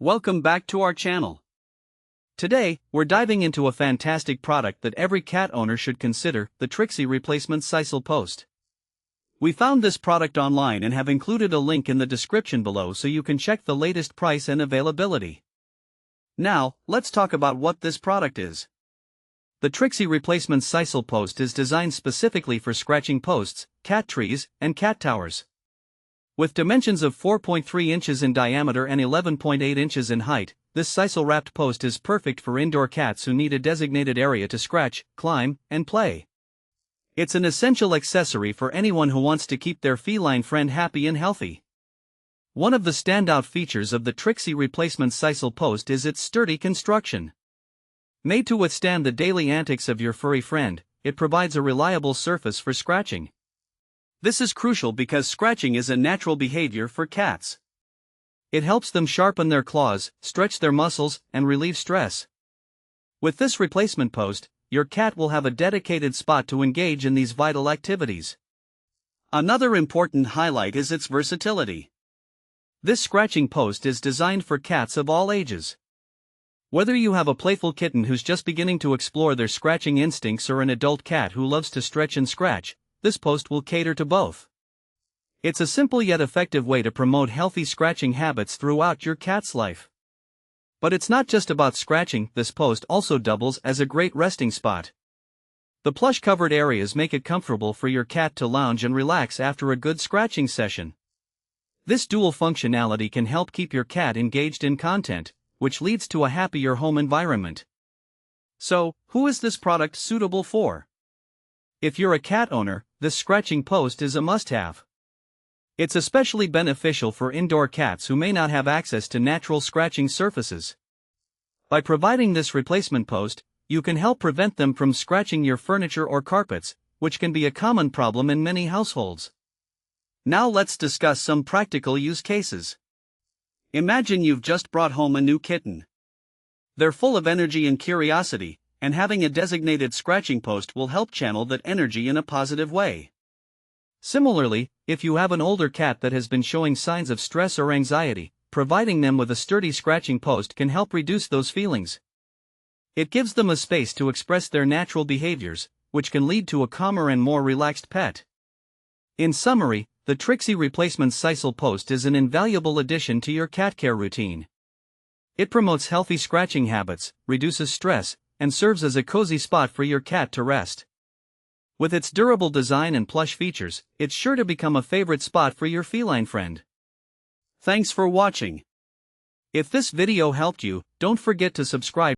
Welcome back to our channel. Today, we're diving into a fantastic product that every cat owner should consider, the Trixie Replacement Sisal Post. We found this product online and have included a link in the description below so you can check the latest price and availability. Now, let's talk about what this product is. The Trixie Replacement Sisal Post is designed specifically for scratching posts, cat trees, and cat towers. With dimensions of 4.3 inches in diameter and 11.8 inches in height, this sisal-wrapped post is perfect for indoor cats who need a designated area to scratch, climb, and play. It's an essential accessory for anyone who wants to keep their feline friend happy and healthy. One of the standout features of the Trixie Replacement Sisal Post is its sturdy construction. Made to withstand the daily antics of your furry friend, it provides a reliable surface for scratching. This is crucial because scratching is a natural behavior for cats. It helps them sharpen their claws, stretch their muscles, and relieve stress. With this replacement post, your cat will have a dedicated spot to engage in these vital activities. Another important highlight is its versatility. This scratching post is designed for cats of all ages. Whether you have a playful kitten who's just beginning to explore their scratching instincts or an adult cat who loves to stretch and scratch, this post will cater to both. It's a simple yet effective way to promote healthy scratching habits throughout your cat's life. But it's not just about scratching, this post also doubles as a great resting spot. The plush-covered areas make it comfortable for your cat to lounge and relax after a good scratching session. This dual functionality can help keep your cat engaged in content, which leads to a happier home environment. So, who is this product suitable for? If you're a cat owner, this scratching post is a must-have. It's especially beneficial for indoor cats who may not have access to natural scratching surfaces. By providing this replacement post, you can help prevent them from scratching your furniture or carpets, which can be a common problem in many households. Now let's discuss some practical use cases. Imagine you've just brought home a new kitten. They're full of energy and curiosity, and having a designated scratching post will help channel that energy in a positive way. Similarly, if you have an older cat that has been showing signs of stress or anxiety, providing them with a sturdy scratching post can help reduce those feelings. It gives them a space to express their natural behaviors, which can lead to a calmer and more relaxed pet. In summary, the Trixie Replacement Sisal Post is an invaluable addition to your cat care routine. It promotes healthy scratching habits, reduces stress, and serves as a cozy spot for your cat to rest. With its durable design and plush features, it's sure to become a favorite spot for your feline friend. Thanks for watching. If this video helped you, don't forget to subscribe.